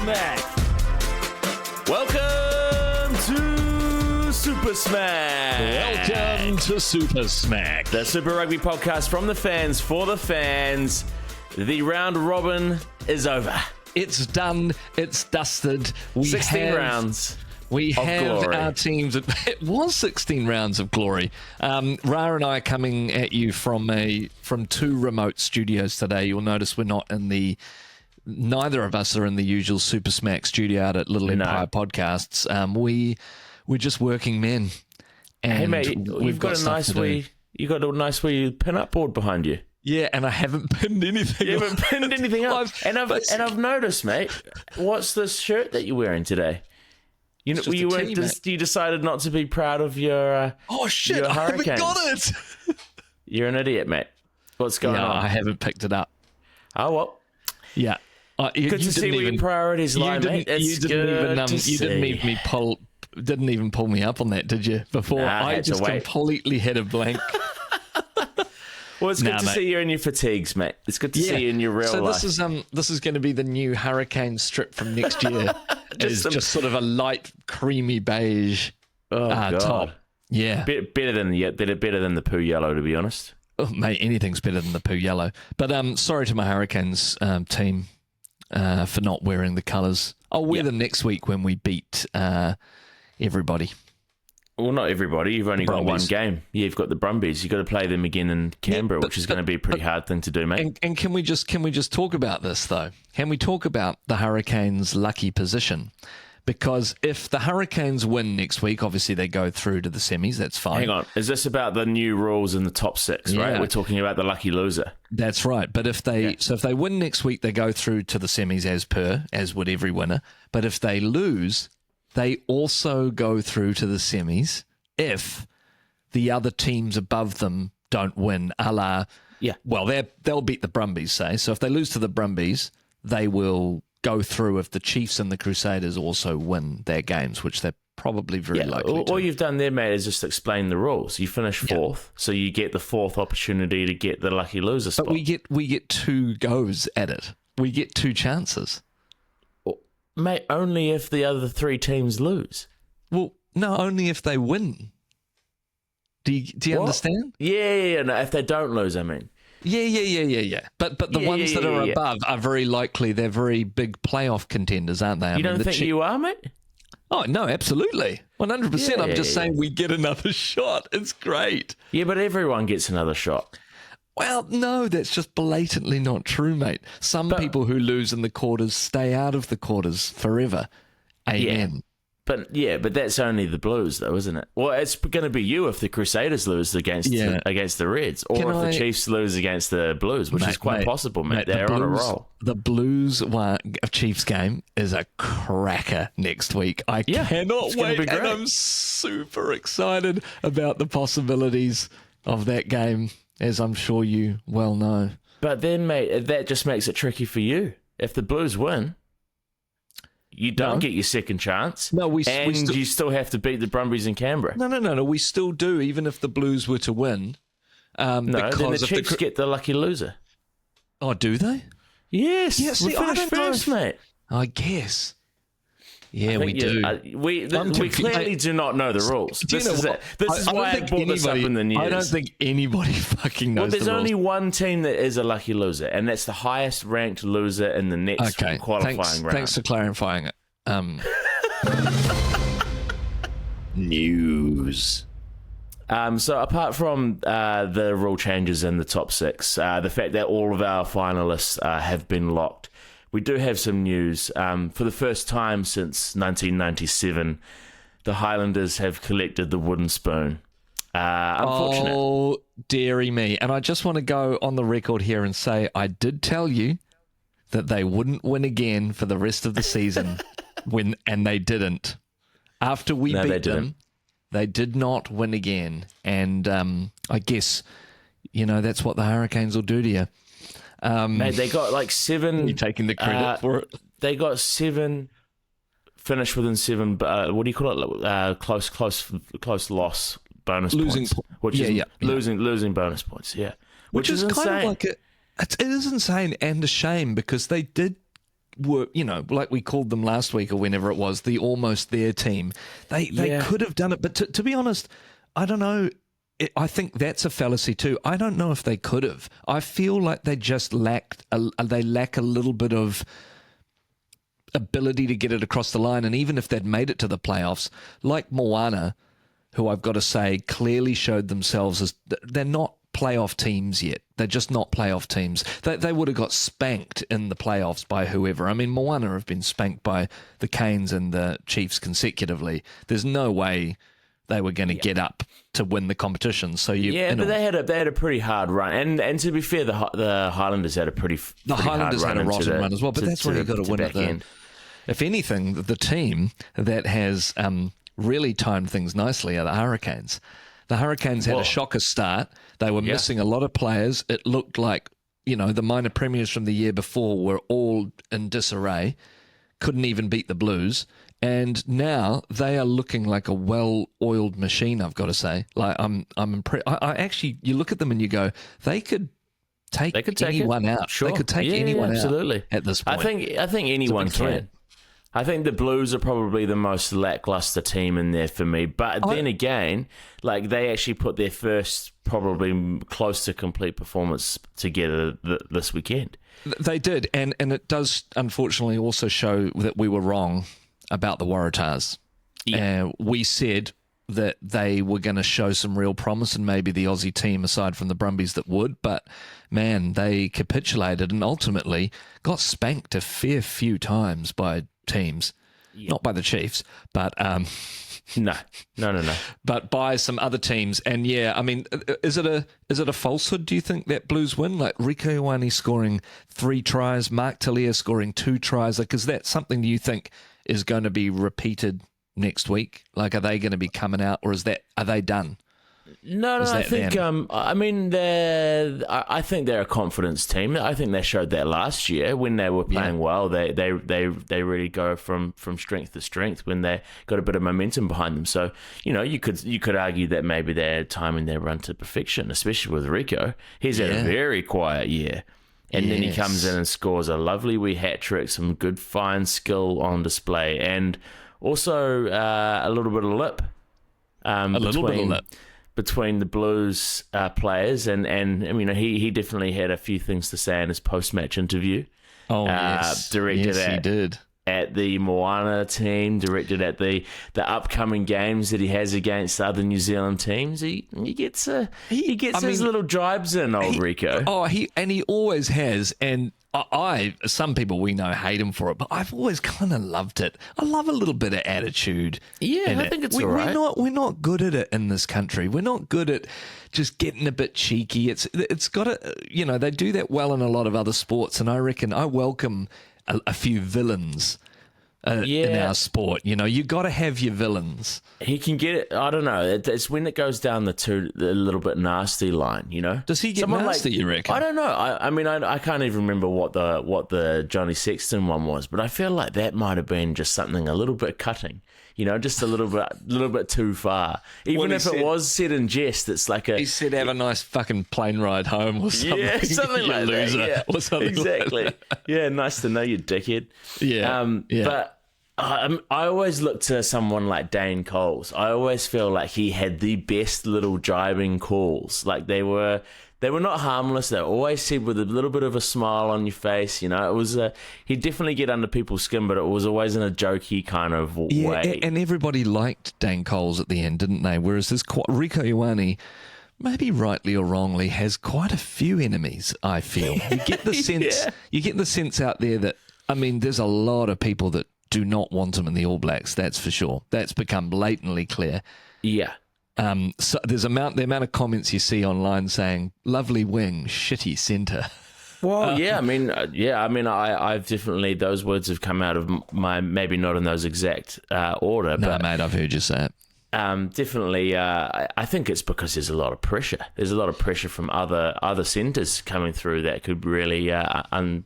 Smack. Welcome to Super Smack. Welcome to Super Smack. The Super Rugby podcast from the fans for the fans. The round robin is over. It's done. It's dusted. 16 rounds. We have glory. our teams. It was 16 rounds of glory. Ra and I are coming at you from two remote studios today. You'll notice neither of us are in the usual Super Smack studio out at Little Empire Podcasts. We're just working men. And Hey mate, we've got a nice wee pin-up board behind you. Yeah, and I haven't pinned anything. You haven't pinned anything up. And I've noticed, mate. What's this shirt that you're wearing today? You decided not to be proud of your oh shit! your I haven't Hurricanes. got it. You're an idiot, mate. What's going on? I haven't picked it up. Oh well. Yeah. Good to see where your priorities lie, mate. You didn't even pull me up on that, did you? Before I just completely had a blank. Well, it's good to see you in your fatigues, mate. It's good to see you in your real life. So this is going to be the new Hurricane strip from next year. Just sort of a light creamy beige top. Yeah, better than the poo yellow, to be honest. Oh, mate, anything's better than the poo yellow. But sorry to my Hurricanes team for not wearing the colours. I'll wear them next week when we beat everybody. Well, not everybody. You've only got one game. Yeah, you've got the Brumbies. You've got to play them again in Canberra, which is going to be a pretty hard thing to do, mate. And can we just talk about this, though? Can we talk about the Hurricanes' lucky position? Because if the Hurricanes win next week, obviously they go through to the semis. That's fine. Hang on. Is this about the new rules in the top six, right? We're talking about the lucky loser. That's right. But if they win next week, they go through to the semis as would every winner. But if they lose, they also go through to the semis if the other teams above them don't win, well, they'll beat the Brumbies, say. So if they lose to the Brumbies, they will go through if the Chiefs and the Crusaders also win their games, which they're probably very likely to. All you've done there, mate, is just explain the rules. You finish fourth, so you get the fourth opportunity to get the lucky loser spot. But we get two goes at it. We get two chances. Mate, only if the other three teams lose. Well, no, only if they win. Do you understand? Yeah. No, if they don't lose, I mean. Yeah. But the ones that are above are very likely. They're very big playoff contenders, aren't they? You don't think you are, mate? Oh, no, absolutely. 100%. I'm just saying we get another shot. It's great. Yeah, but everyone gets another shot. Well, no, that's just blatantly not true, mate. Some people who lose in the quarters stay out of the quarters forever. Amen. But that's only the Blues, though, isn't it? Well, it's going to be you if the Crusaders lose against the Reds, or if the Chiefs lose against the Blues, which is quite possible, mate. They're on a roll. The Blues Chiefs game is a cracker next week. I cannot wait, and I'm super excited about the possibilities of that game, as I'm sure you well know. But then, mate, that just makes it tricky for you. If the Blues win, you don't get your second chance. No, you still have to beat the Brumbies in Canberra. No. We still do, even if the Blues were to win. Then the Chiefs get the lucky loser. Oh, do they? Yes. Yeah, we finished first, mate. I guess. Yeah, we do. We clearly do not know the rules. This is why I brought this up in the news. I don't think anybody fucking knows the rules. Well, there's only one team that is a lucky loser, and that's the highest ranked loser in the next qualifying round. Thanks for clarifying it. News. So apart from the rule changes in the top six, the fact that all of our finalists have been locked, we do have some news. For the first time since 1997, the Highlanders have collected the wooden spoon. Unfortunate. Oh, dearie me. And I just want to go on the record here and say I did tell you that they wouldn't win again for the rest of the season, and they didn't. After we beat them, they did not win again. And I guess, that's what the Hurricanes will do to you. Mate, they got like 7. You're taking the credit for it. They got 7, finished within 7. What do you call it? Close loss bonus points. Losing bonus points. Yeah, which is insane. Kind of like it is insane and a shame because they did were, like we called them last week or whenever it was, the almost there team. They could have done it, but to be honest, I don't know. I think that's a fallacy too. I don't know if they could have. I feel like they just lack a little bit of ability to get it across the line. And even if they'd made it to the playoffs, like Moana, who I've got to say clearly showed themselves as they're not playoff teams yet. They're just not playoff teams. They would have got spanked in the playoffs by whoever. I mean, Moana have been spanked by the Canes and the Chiefs consecutively. There's no way they were going to get up to win the competition. So but they had a pretty hard run, and to be fair, the Highlanders had a pretty Highlanders hard had a rotten run as well. But that's where you got to win at the end. If anything, the team that has really timed things nicely are the Hurricanes. The Hurricanes had a shocker start. They were missing a lot of players. It looked like the minor premiers from the year before were all in disarray. Couldn't even beat the Blues. And now they are looking like a well-oiled machine, I've got to say. Like I'm impressed. I actually, you look at them and you go, they could take anyone out. Sure. They could take anyone absolutely. out at this point. I think anyone can. I think the Blues are probably the most lackluster team in there for me. But then again, like they actually put their first probably close to complete performance together this weekend. They did, and it does unfortunately also show that we were wrong about the Waratahs. Yeah. We said that they were going to show some real promise and maybe the Aussie team aside from the Brumbies that would, but man, they capitulated and ultimately got spanked a fair few times by teams. Not by the Chiefs, but no. But by some other teams. And yeah, I mean, is it a falsehood, do you think, that Blues win? Like Rieko Ioane scoring 3 tries, Mark Talia scoring 2 tries. Like, is that something you think is going to be repeated next week? Like, are they going to be coming out, or are they done? No, I think I think they're a confidence team. I think they showed that last year when they were playing well. They really go from strength to strength when they got a bit of momentum behind them. So you could argue that maybe they're timing their run to perfection, especially with Rieko. He's had a very quiet year. And then he comes in and scores a lovely wee hat trick, some good fine skill on display, and also a little bit of lip. Between the Blues players, and I mean, he definitely had a few things to say in his post-match interview. Oh, yes. Directed he did. At the Moana team, directed at the upcoming games that he has against other New Zealand teams. He gets his little jibes in, old Rieko. Oh, he always has, and some people we know hate him for it, but I've always kind of loved it. I love a little bit of attitude. Yeah, I think it's all right. We're not good at it in this country. We're not good at just getting a bit cheeky. It's got to, they do that well in a lot of other sports, and I reckon I welcome a few villains in our sport. You got to have your villains. He can get it. I don't know. It's when it goes down the little bit nasty line. Does he get nasty? You reckon? I don't know. I mean, I can't even remember what the Johnny Sexton one was, but I feel like that might have been just something a little bit cutting. Just a little bit too far. Even if it was said in jest, it's like he said, "Have a nice fucking plane ride home," or something. Yeah, something like loser, that. Yeah, or something exactly. Like that. Yeah, nice to know you, dickhead. Yeah, But I always look to someone like Dane Coles. I always feel like he had the best little jibing calls. Like they were not harmless. They were always said with a little bit of a smile on your face. It was he'd definitely get under people's skin, but it was always in a jokey kind of way. And everybody liked Dane Coles at the end, didn't they? Whereas this Rieko Ioane, maybe rightly or wrongly, has quite a few enemies. I feel you get the sense. You get the sense out there that there's a lot of people that do not want him in the All Blacks. That's for sure. That's become blatantly clear. Yeah. So there's the amount of comments you see online saying "lovely wing, shitty centre." Well, I've definitely, those words have come out of my, maybe not in those exact order. No, but, mate, I've heard you say it. Definitely, I think it's because there's a lot of pressure. There's a lot of pressure from other centres coming through that could really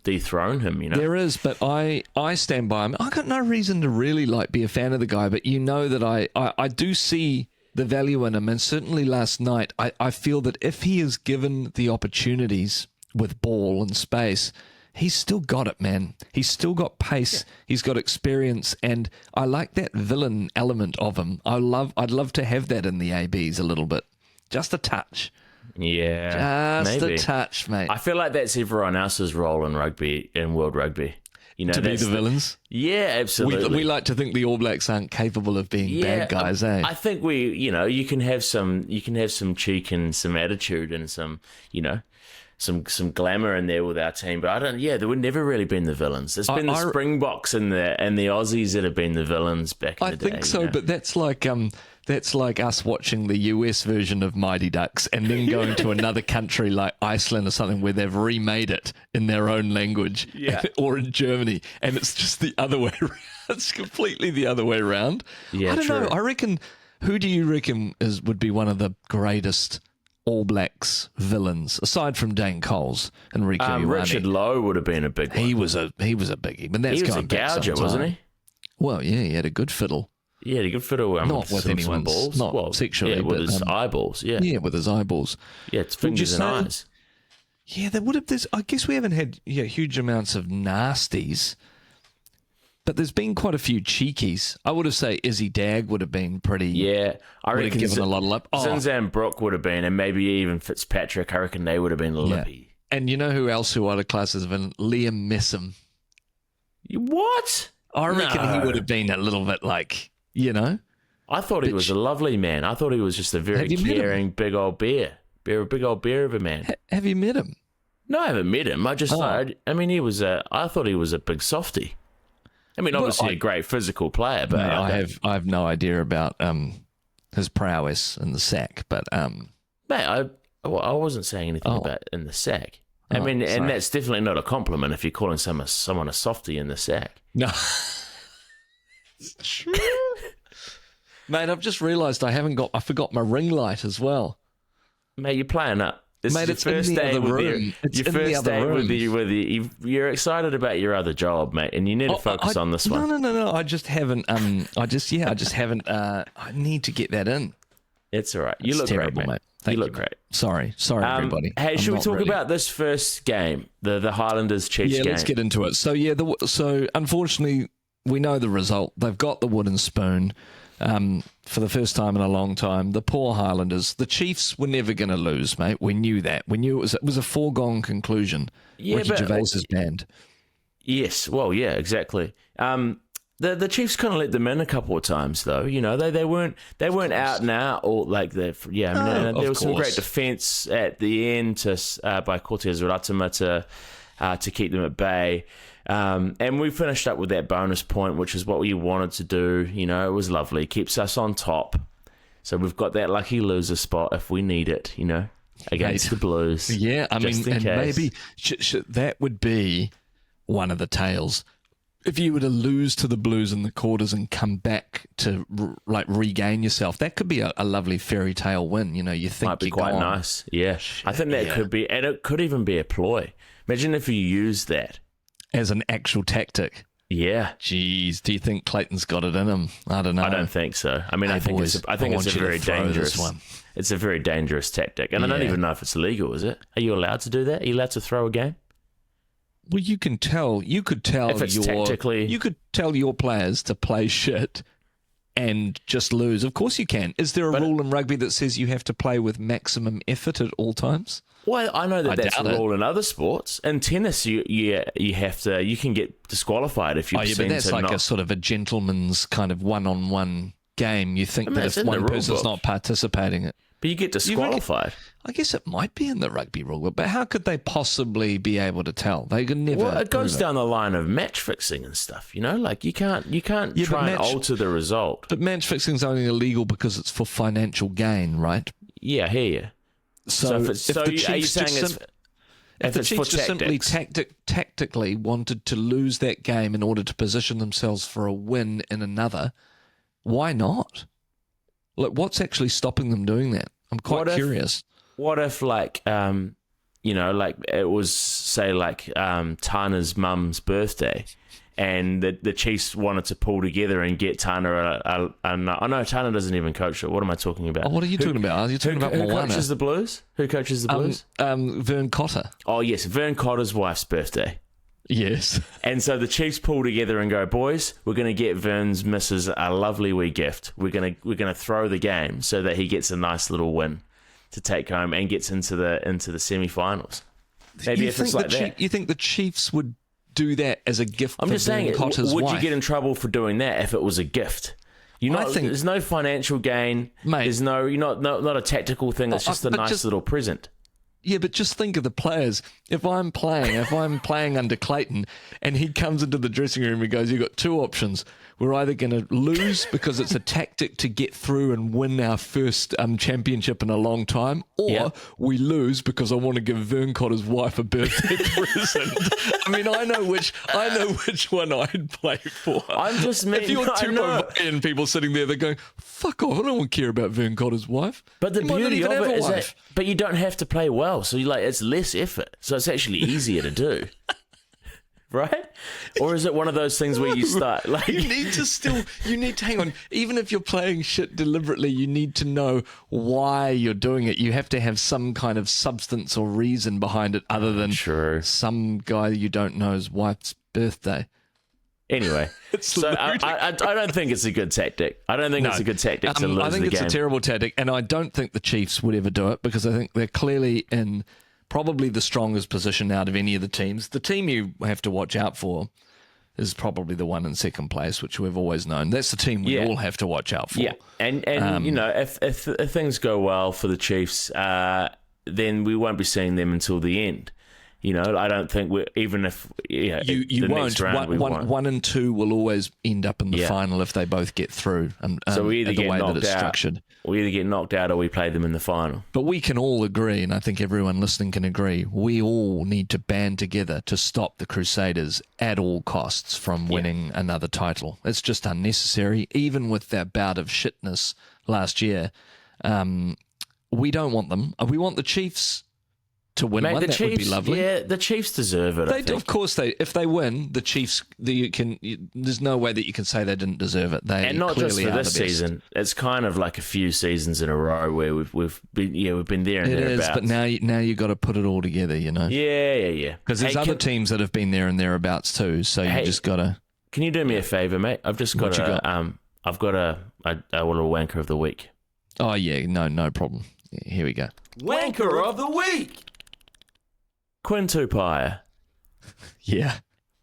dethrone him. There is, but I stand by him. I got no reason to really be a fan of the guy, but that I do see the value in him, and certainly last night I feel that if he is given the opportunities with ball and space, he's still got it, man. He's still got pace. Yeah. He's got experience, and I like that villain element of him. I'd love to have that in the ABs a little bit, just a touch. Yeah, just maybe. a touch, mate. I feel like that's everyone else's role in rugby, in World Rugby. You know, to be the villains. Yeah, absolutely. We like to think the All Blacks aren't capable of being bad guys, I think you can have some cheek and some attitude and some, some glamour in there with our team, but there would never really been the villains. There's been the Springboks and the Aussies that have been the villains back in the day. I think so, but that's like us watching the US version of Mighty Ducks and then going to another country like Iceland or something where they've remade it in their own language, or in Germany, and it's just the other way around. It's completely the other way around. Yeah, I don't know. I reckon. Who do you reckon would be one of the greatest All Blacks villains, aside from Dane Coles and Rico Ioane? Richard Lowe would have been a big one. He was a biggie, but that's he was going a gouger, wasn't he? Well, yeah, he had a good fiddle. Yeah, he could fiddle not with anyone's balls. Not sexually, with but his eyeballs. Yeah, with his eyeballs. Yeah, it's fingers and eyes. Yeah, there would have. I guess we haven't had huge amounts of nasties, but there's been quite a few cheekies. I would have say Izzy Dag would have been pretty. Yeah, I reckon given a lot of lip. Zinzan Brooke would have been, and maybe even Fitzpatrick. I reckon they would have been lippy. And you know who else who other classes have been? Liam Messam. What? I reckon he would have been a little bit like. I thought he was a lovely man. I thought he was just a very caring big old bear. A big old bear of a man. Have you met him? No, I haven't met him. I just thought, I thought he was a big sosofty. I mean, obviously a great physical player, but I have no idea about his prowess in the sack. But mate, I wasn't saying anything about in the sack. I mean, sorry. And that's definitely not a compliment if you're calling someone a softy in the sack. No. Mate, I've just realised I forgot my ring light as well. Mate, you're playing up. This Mate, is your first day with your first day with you're excited about your other job, mate, and you need to focus on this one. No. I just haven't. I just haven't. I need to get that in. It's all right. You look terrible, great, mate. Thank you look great. Sorry, everybody. Hey, should we talk about this first game, the Highlanders Chiefs game? Yeah, let's get into it. So so unfortunately, we know the result. They've got the wooden spoon. For the first time in a long time, the poor Highlanders. The Chiefs were never going to lose, mate. We knew that. We knew it was a foregone conclusion. Yeah, Ricky Gervais's band. Yes, well, yeah, exactly. The Chiefs kind of let them in a couple of times, though. They weren't out and out or like there was some great defence at the end by Cortez Ratima to keep them at bay. And we finished up with that bonus point, which is what we wanted to do. It was lovely. Keeps us on top. So we've got that lucky loser spot if we need it, against the Blues. Yeah, I mean, and maybe that would be one of the tales. If you were to lose to the Blues in the quarters and come back to regain yourself, that could be a lovely fairy tale win. You think might be quite nice. Yeah, I think that could be, and it could even be a ploy. Imagine if you use that as an actual tactic. Yeah. Jeez, do you think Clayton's got it in him? I don't know. I don't think so. I mean, I think it's a very dangerous one. It's a very dangerous tactic, and I don't even know if it's legal. Is it? Are you allowed to do that? Are you allowed to throw a game? Well, you can tell. You could tell if it's tactically. You could tell your players to play shit and just lose. Of course you can. Is there a rule in rugby that says you have to play with maximum effort at all times? Well, I know that's a rule in other sports. In tennis, you have to. You can get disqualified if you. But that's like a sort of a gentleman's kind of one-on-one game. You think that if one person's not participating, but you get disqualified. I guess it might be in the rugby rule book, but how could they possibly be able to tell? They could never. Well, it goes down the line of match fixing and stuff. Like you can't try and alter the result. But match fixing is only illegal because it's for financial gain, right? Yeah, I hear you. So if the Chiefs just simply tactically wanted to lose that game in order to position themselves for a win in another, why not? What's actually stopping them doing that? I'm quite curious. What if, it was, say, Tana's mum's birthday, and the Chiefs wanted to pull together and get Tana Tana doesn't even coach it. What am I talking about? Oh, what are you talking about? Are you talking about Moana? Who coaches the Blues? Who coaches the Blues? Vern Cotter. Oh, yes, Vern Cotter's wife's birthday. Yes. And so the Chiefs pull together and go, boys, we're going to get Vern's missus a lovely wee gift. We're going to throw the game so that he gets a nice little win to take home and gets into the semi-finals. Maybe if it's like that. You think the Chiefs would do that as a gift I'm for just saying, Vern Cotter's would wife? you get in trouble for doing that if it was a gift? There's no financial gain. Mate. There's not a tactical thing. It's just a nice little present. Yeah, but just think of the players. If I'm playing under Clayton and he comes into the dressing room and goes, you've got two options. We're either going to lose because it's a tactic to get through and win our first championship in a long time, or we lose because I want to give Vern Cotter's wife a birthday present. I mean, I know which one I'd play for. I'm just if you're and people sitting there, they're going, fuck off, I don't care about Vern Cotter's wife. But the beauty of it is that, but you don't have to play well, so it's less effort. So it's actually easier to do. Right? Or is it one of those things where you start like you need to hang on. Even if you're playing shit deliberately, you need to know why you're doing it. You have to have some kind of substance or reason behind it other than some guy you don't know's wife's birthday. Anyway, so I don't think it's a good tactic. I don't think it's a good tactic to lose the game. I think it's a terrible tactic, and I don't think the Chiefs would ever do it because I think they're clearly in probably the strongest position out of any of the teams. The team you have to watch out for is probably the one in second place, which we've always known. That's the team we all have to watch out for. Yeah, and if things go well for the Chiefs, then we won't be seeing them until the end. I don't think you won't. One and two will always end up in the final if they both get through. So we either get knocked out, structured. We either get knocked out or we play them in the final. But we can all agree, and I think everyone listening can agree, we all need to band together to stop the Crusaders at all costs from winning another title. It's just unnecessary. Even with their bout of shitness last year, we don't want them. We want the Chiefs to win one. That would be lovely. Yeah, the Chiefs deserve it. Of course, if they win, the Chiefs. There's no way that you can say they didn't deserve it. They and not just for this season. It's kind of like a few seasons in a row where we've been there and thereabouts. It is, but now you got to put it all together. Yeah. Because there's other teams that have been there and thereabouts too. So you just got to. Can you do me a favor, mate? I've just got I've got a little wanker of the week. Oh yeah, no problem. Yeah, here we go. Wanker of the week. Quinn Tupaia. Yeah.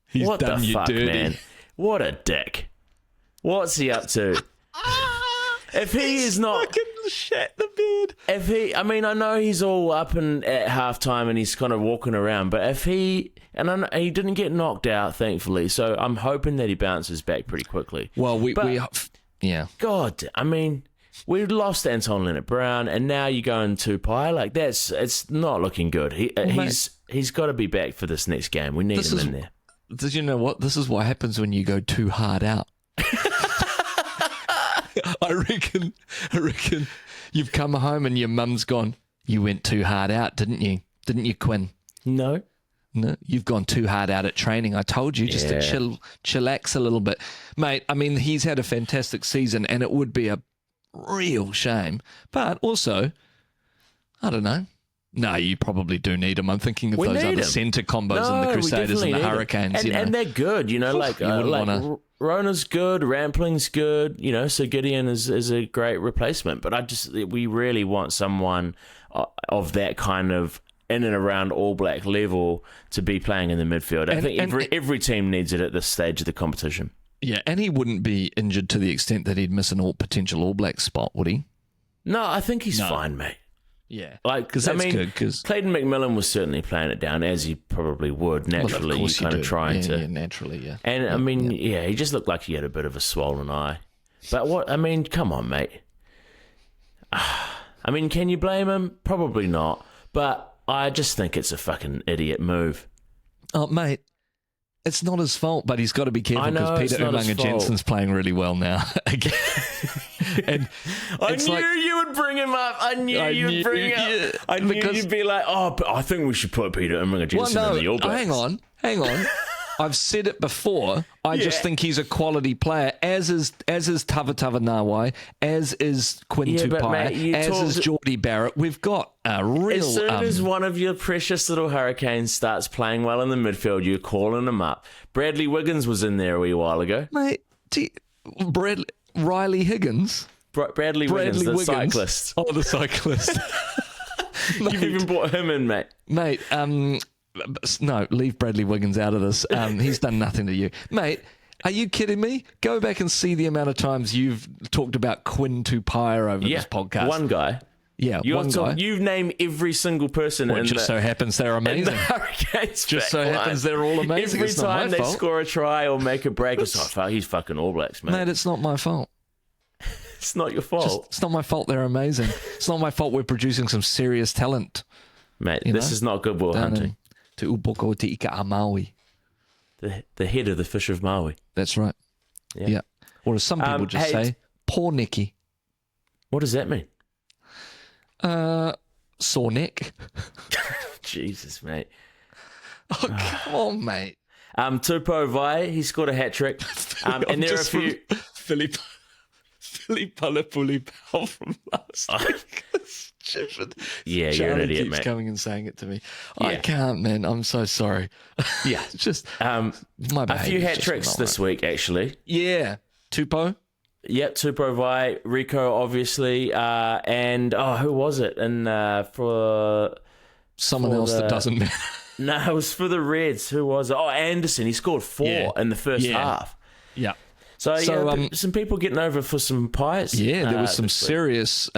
He's what done the you fuck, dirty. man? What a dick. What's he up to? If he is not fucking shat the bed. I know he's all up and at halftime and he's kind of walking around, but he didn't get knocked out, thankfully. So I'm hoping that he bounces back pretty quickly. Well, God, we lost Anton Leonard-Brown, and now you go in Tupaia. Like it's not looking good. He's got to be back for this next game. We need him in there. Did you know what? This is what happens when you go too hard out. I reckon you've come home and your mum's gone, you went too hard out, didn't you? Didn't you, Quinn? No, you've gone too hard out at training. I told you just to chillax a little bit. Mate, he's had a fantastic season and it would be a real shame. But also, I don't know. No, you probably do need him. I'm thinking of those other centre combos in the Crusaders and the Hurricanes. And they're good, Rona's good, Rampling's good, so Gideon is a great replacement. But we really want someone of that kind of in and around All Black level to be playing in the midfield. I think every team needs it at this stage of the competition. Yeah, and he wouldn't be injured to the extent that he'd miss an potential All Black spot, would he? No, I think he's fine, mate. Yeah, because good. Because Clayton McMillan was certainly playing it down, as he probably would naturally. Well, kind of trying to, naturally, yeah. And he just looked like he had a bit of a swollen eye. But come on, mate. Can you blame him? Probably not. But I just think it's a fucking idiot move. Oh, mate. It's not his fault, but he's got to be careful because Peter Umaga-Jensen's playing really well now. Again. And I knew you would bring him up. I knew you'd bring him up. I knew you'd be like, but I think we should put Peter Umaga-Jensen in the All Blacks. Hang on. I've said it before. I just think he's a quality player, as is Tavatava Nawai, as is Quinn Tupai, as is Geordie Barrett. We've got a real... As soon as one of your precious little Hurricanes starts playing well in the midfield, you're calling him up. Bradley Wiggins was in there a wee while ago. Mate, Riley Higgins? Bradley Wiggins, the cyclist. Oh, the cyclist. You've even brought him in, mate. Mate, no, leave Bradley Wiggins out of this. He's done nothing to you. Mate, are you kidding me? Go back and see the amount of times you've talked about Quinn Tupaia over this podcast. One guy. Yeah, one guy. You've named every single person. Well, it just so happens they're amazing. The Hurricanes just so happens they're all amazing. Every time they score a try or make a break, it's like, he's fucking All Blacks, mate. Mate, it's not my fault. It's not your fault. It's not my fault they're amazing. It's not my fault we're producing some serious talent. Mate, this is not good will hunting. Te upoko te ika a Maui. The head of the fish of Maui. That's right. Yeah. Or as some people say, poor Nicky. What does that mean? Sore neck. Jesus, mate. Oh, come on, mate. Tupou Vai, he scored a hat-trick. And there are a few... Philly Palapuli Pal from last week. Yeah, Charlie you're an idiot, keeps mate. coming and saying it to me. Yeah. I can't, man. I'm so sorry. Yeah. Just my a few hat-tricks this week, actually. Yeah. Tupou? Yep, Tupou Vai, Rico, obviously, and who was it? And for someone else that doesn't matter. No, it was for the Reds. Who was it? Oh, Anderson. He scored 4 in the first half. Yeah. So some people getting over for some pies. Yeah, there was some serious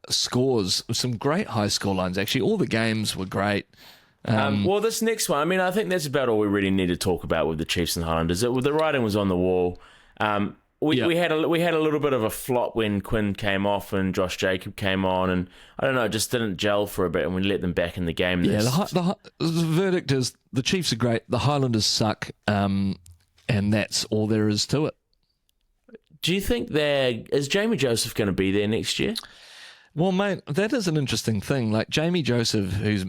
scores, some great high score lines. Actually, all the games were great. Well, this next one, I mean, I think that's about all we really need to talk about with the Chiefs and Highlanders. The writing was on the wall. We had a little bit of a flop when Quinn came off and Josh Jacob came on, and I don't know, it just didn't gel for a bit, and we let them back in the game. Yeah, the verdict is the Chiefs are great, the Highlanders suck, and that's all there is to it. Do you think is Jamie Joseph going to be there next year? Well, mate, that is an interesting thing. Like Jamie Joseph, who's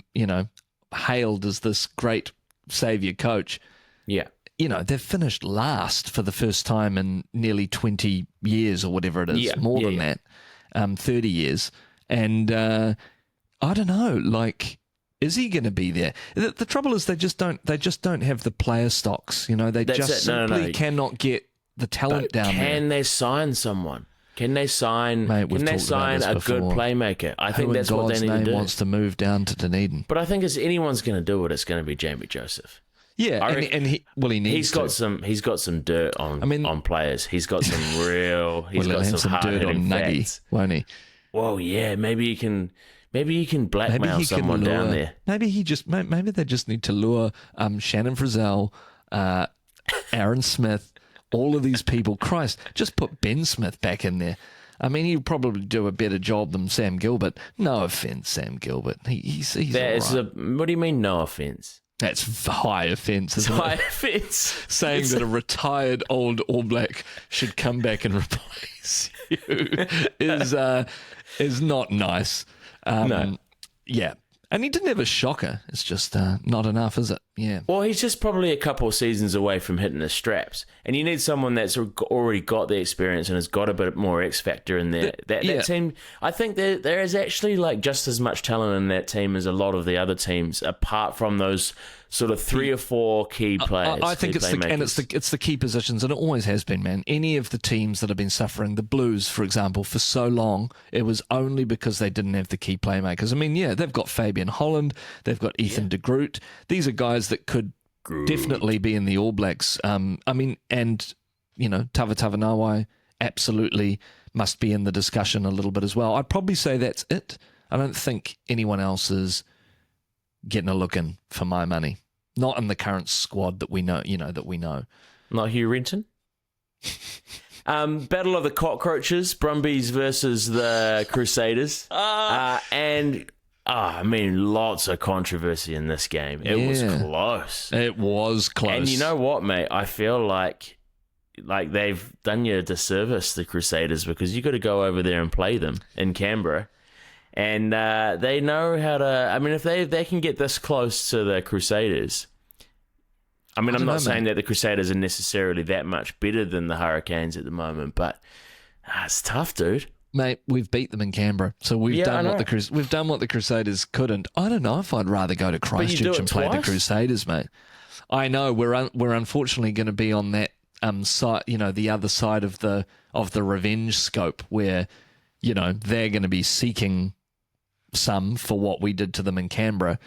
hailed as this great saviour coach. Yeah. They've finished last for the first time in nearly 20 years or whatever it is, more than that, 30 years. And I don't know, like, is he going to be there? The trouble is they just don't have the player stocks. They simply cannot get the talent down there. Can they sign someone? Can they sign? Mate, can they sign a good playmaker? I think that's what they need to do. Wants to move down to Dunedin. But I think if anyone's going to do it, it's going to be Jamie Joseph. Yeah, and he needs to. He's got some dirt on players. He's got some real. He's got some dirt on Nuggy, won't he? Well, yeah, maybe you can blackmail someone down there. Maybe they just need to lure Shannon Frizzell, Aaron Smith, all of these people. Christ, just put Ben Smith back in there. I mean, he'd probably do a better job than Sam Gilbert. No offense, Sam Gilbert. He's all right. What do you mean, no offense? That's high offence, isn't it? High offence. Saying that a retired old All Black should come back and replace you is not nice. No. Yeah. And he didn't have a shocker. It's just not enough, is it? Yeah. Well, he's just probably a couple of seasons away from hitting the straps. And you need someone that's already got the experience and has got a bit more X factor in there. That team, I think there is actually like just as much talent in that team as a lot of the other teams, apart from those sort of 3 or 4 key players. I think it's the key positions, and it always has been, man. Any of the teams that have been suffering, the Blues, for example, for so long, it was only because they didn't have the key playmakers. I mean, yeah, they've got Fabian Holland, they've got Ethan de Groot. These are guys that could definitely be in the All Blacks. Tavatava Nawai absolutely must be in the discussion a little bit as well. I'd probably say that's it. I don't think anyone else is getting a look in for my money. Not in the current squad that we know, Not Hugh Renton? Battle of the Cockroaches, Brumbies versus the Crusaders. I mean, lots of controversy in this game. It was close. It was close. And you know what, mate? I feel like they've done you a disservice, the Crusaders, because you got to go over there and play them in Canberra. And they know how to... I mean, if they can get this close to the Crusaders, I mean, I'm don't not know, saying mate. that the Crusaders are necessarily that much better than the Hurricanes at the moment, but it's tough, dude. Mate, we've beat them in Canberra, so we've Yeah, I done know. we've done what the Crusaders couldn't. I don't know if I'd rather go to you do Christchurch it and play the twice? Crusaders, mate. I know we're unfortunately going to be on that side, the other side of the revenge scope, where they're going to be seeking some for what we did to them in Canberra.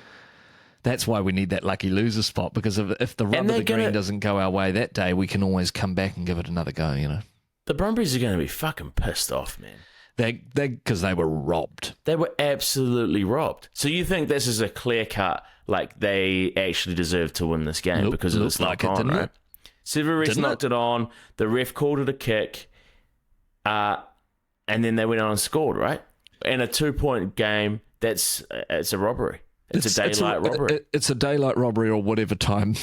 That's why we need that lucky loser spot, because if the rub of the green doesn't go our way that day, we can always come back and give it another go. The Brumbies are going to be fucking pissed off, man. They because they were robbed. They were absolutely robbed. So you think this is a clear cut, like they actually deserve to win this game because of this Looked like knock it, on, didn't right? it? Severis Didn't knocked it on. The ref called it a kick, and then they went on and scored, right? In a 2-point game, it's a robbery. It's a daylight robbery. It's a daylight robbery, or whatever time.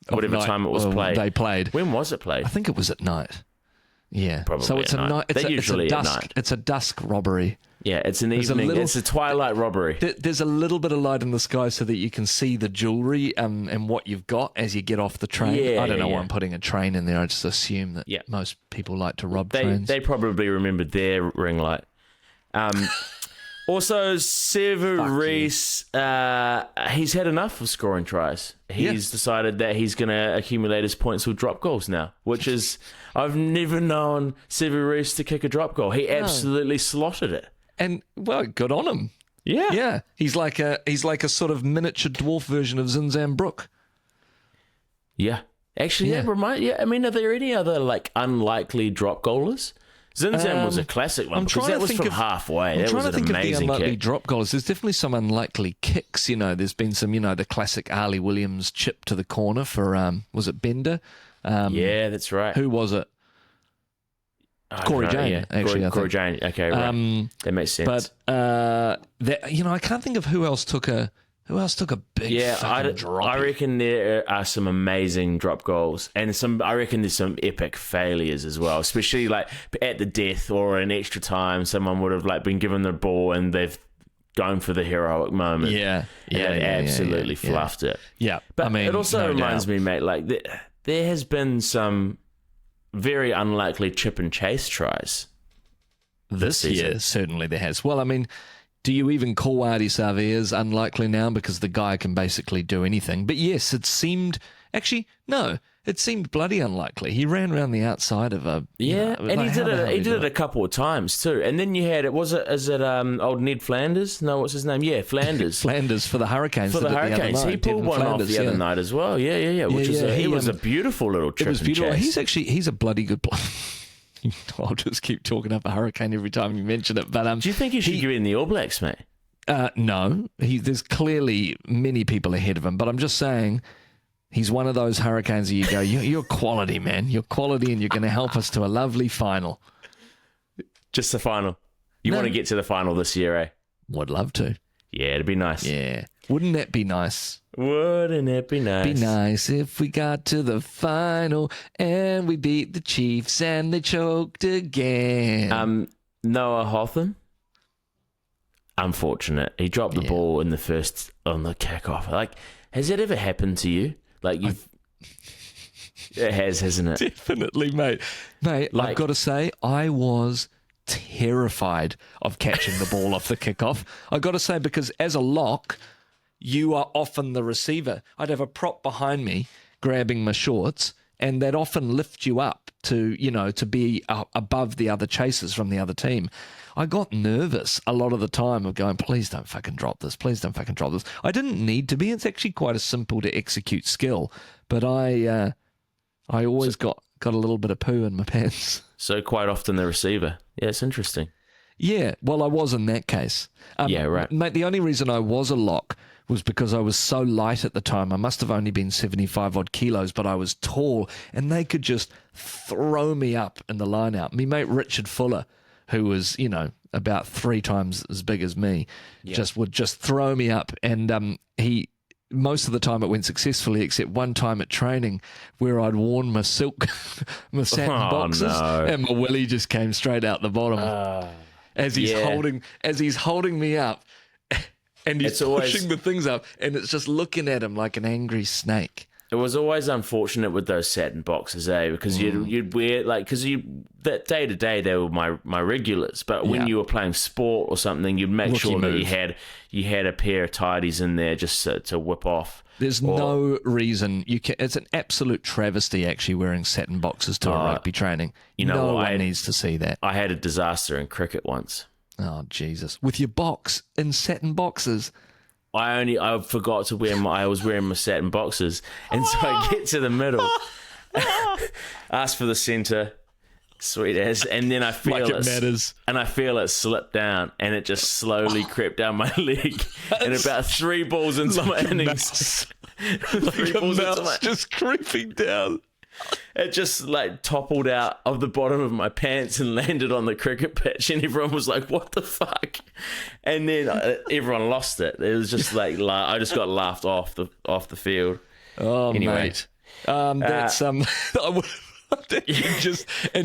Whatever time it was played. They played. When was it played? I think it was at night. Yeah, Probably so it's at a night. night. They're usually at dusk. night. It's a dusk robbery. Yeah, it's an There's a evening. little- It's a twilight robbery. There's a little bit of light in the sky so that you can see the jewelry and what you've got as you get off the train. Yeah, I don't know yeah. why I'm putting a train in there. I just assume that Yeah. most people like to rob They trains. they probably remembered their ring light. Also, Severis, he's had enough of scoring tries. He's decided that he's going to accumulate his points with drop goals now, which is, I've never known Severis to kick a drop goal. He absolutely slotted it. And well, good on him. Yeah. Yeah, he's like a sort of miniature dwarf version of Zinzan Brook. Yeah. Actually, Yeah. I mean, are there any other like unlikely drop goalers? Zinzan was a classic one I'm because trying that to was think from of- halfway. I'm That trying was to an think of the amazing unlikely kick. drop goals. There's definitely some unlikely kicks. There's been some, the classic Ali Williams chip to the corner for, was it Bender? Yeah, that's right. Who was it? I Corey don't know, Jane, actually, I Corey think. Jane. Okay, right. That makes sense. But I can't think of who else took a big fucking drop. I reckon there are some amazing drop goals, and I reckon there's some epic failures as well. Especially like at the death or an extra time, someone would have like been given the ball and they've gone for the heroic moment. Yeah, and they absolutely fluffed it. Yeah, But I mean, it also no reminds doubt. me, mate, like there has been some very unlikely chip and chase tries. This year, season. certainly there has. Well, I mean, do you even call Artie Saviers unlikely now because the guy can basically do anything? But yes, it seemed bloody unlikely. He ran around the outside of a And he did it a couple of times too. And then you had old Ned Flanders? No, what's his name? Yeah, Flanders. Flanders for the Hurricanes. For the did it other Hurricanes, night. he pulled Devin one off Flanders, the other night as well. Yeah. Which was a beautiful little chip It was beautiful. and chase. He's a bloody good player. I'll just keep talking up a Hurricane every time you mention it. But Do you think he should get in the All Blacks, mate? no, there's clearly many people ahead of him. But I'm just saying, he's one of those Hurricanes that you go, you're quality, man. You're quality, and you're going to help us to a lovely final. Just the final. You No. want to get to the final this year, eh? Would love to. Yeah, it'd be nice. Yeah. Wouldn't that be nice? Wouldn't it be nice? Be nice if we got to the final and we beat the Chiefs and they choked again. Noah Hotham. Unfortunate. He dropped the ball in the first on the kickoff. Like, has that ever happened to you? Like it has, hasn't it? Definitely, mate. Mate, Like- I've got to say, I was terrified of catching the ball off the kickoff. I've got to say, because as a lock, you are often the receiver. I'd have a prop behind me grabbing my shorts, and they'd often lift you up to be above the other chasers from the other team. I got nervous a lot of the time of going, please don't fucking drop this. Please don't fucking drop this. I didn't need to be. It's actually quite a simple to execute skill, but I always got a little bit of poo in my pants. So quite often the receiver. Yeah, it's interesting. Yeah, well, I was in that case. Yeah, right. Mate, the only reason I was a lock was because I was so light at the time. I must have only been 75 odd kilos, but I was tall, and they could just throw me up in the line out. Me mate Richard Fuller, who was, about 3 times as big as me, would just throw me up. And he, most of the time it went successfully, except one time at training where I'd worn my silk, my satin boxes, no. and my willy just came straight out the bottom. As he's holding me up, and he's It's always- pushing the things up, and it's just looking at him like an angry snake. It was always unfortunate with those satin boxes, because you'd wear because that day to day they were my regulars, but when you were playing sport or something, you'd make sure that you had a pair of tidies in there just to whip off. There's no reason you can. It's an absolute travesty actually wearing satin boxes to a rugby training. No one needs to see that. I had a disaster in cricket once. Oh Jesus! With your box in satin boxes. I forgot to wear I was wearing my satin boxes, and so I get to the middle, ask for the centre, sweet as, and then I feel it matters, and I feel it slip down, and it just slowly crept down my leg, and about 3 balls into my innings, just creeping down. It just toppled out of the bottom of my pants and landed on the cricket pitch, and everyone was like, "What the fuck?" And then everyone lost it. It was just I just got laughed off the field. Oh, anyway, mate, that's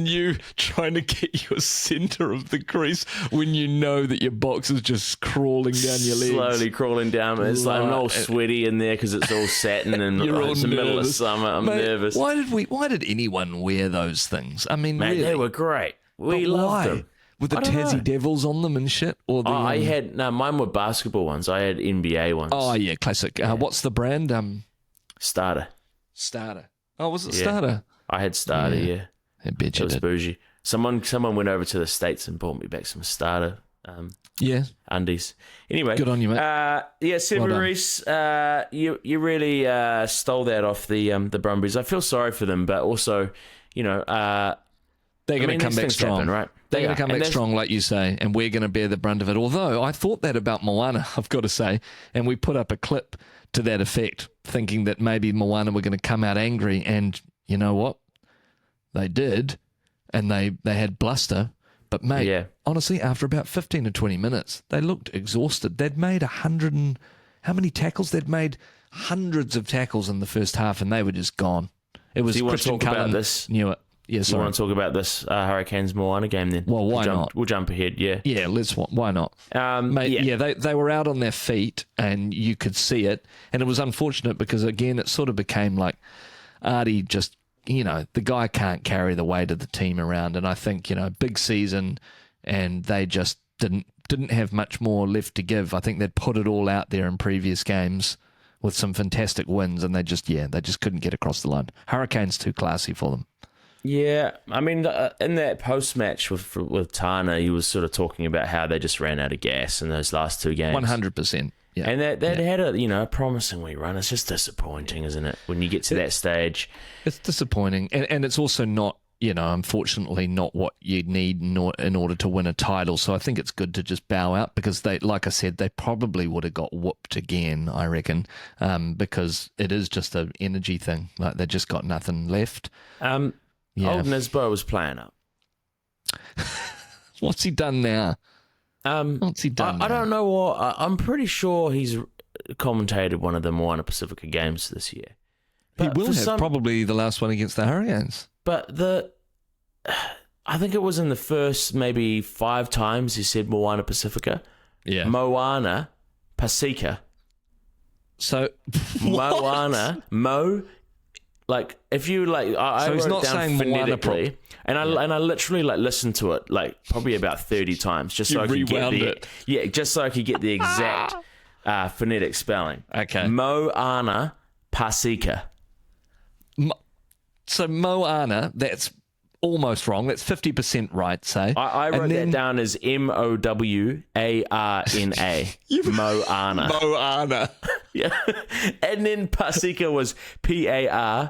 you trying to get your centre of the crease when you know that your box is just crawling down your legs. Slowly crawling down. It's I'm all sweaty in there because it's all satin and it's the middle of summer. I'm nervous. Why did anyone wear those things? I mean, really? They were great. We loved them. With the Tassie Devils on them and shit? Or mine were basketball ones. I had NBA ones. Oh, yeah, classic. What's the brand? Starter. Oh, was it Starter? I had Starter, yeah. I bet you it was did. bougie. Someone went over to the States and bought me back some Starter undies. Anyway. Good on you, mate. Seven Reese, you really stole that off the Brumbies. I feel sorry for them, but also, they're going to come back strong. Happen, right? They're going to come back strong, like you say, and we're going to bear the brunt of it. Although I thought that about Moana, I've got to say, and we put up a clip to that effect, thinking that maybe Moana were going to come out angry, and you know what? They did, and they had bluster. But, mate, honestly, after about 15 to 20 minutes, they looked exhausted. They'd made 100 and... How many tackles? They'd made hundreds of tackles in the first half, and they were just gone. It was Christian Cullen knew it. Yeah, you want to talk about this Hurricanes Moana game then? Well, why not? We'll jump ahead, yeah. Yeah, why not? Mate, they were out on their feet, and you could see it. And it was unfortunate because, again, it sort of became like Artie just... the guy can't carry the weight of the team around, and I think, big season, and they just didn't have much more left to give. I think they'd put it all out there in previous games with some fantastic wins, and they just couldn't get across the line. Hurricanes too classy for them. Yeah, I mean, in that post-match with Tana, he was sort of talking about how they just ran out of gas in those last 2 games. 100%. Yeah. And they'd had a promising wee run. It's just disappointing, isn't it, when you get to that stage? It's disappointing. And it's also not, unfortunately not what you need in order to win a title. So I think it's good to just bow out because they, like I said, they probably would have got whooped again, I reckon, because it is just an energy thing. Like they just got nothing left. Old Nisbo was playing up. What's he done now? What's he done? I don't know what. I'm pretty sure he's commentated one of the Moana Pacifica games this year. But he will have probably the last one against the Hurricanes. But I think it was in the first maybe 5 times he said Moana Pacifica. Yeah. Moana Pacifica. So Moana Like if you I wrote it down phonetically, and I literally listened to it probably about 30 times just so I could get just so I could get the exact phonetic spelling. Okay. Moana Pacifica. So Moana, that's almost wrong. That's 50% right. Say I wrote that down as Mowarna. Moana. Moana. Yeah, and then Pacifica was Paseeka.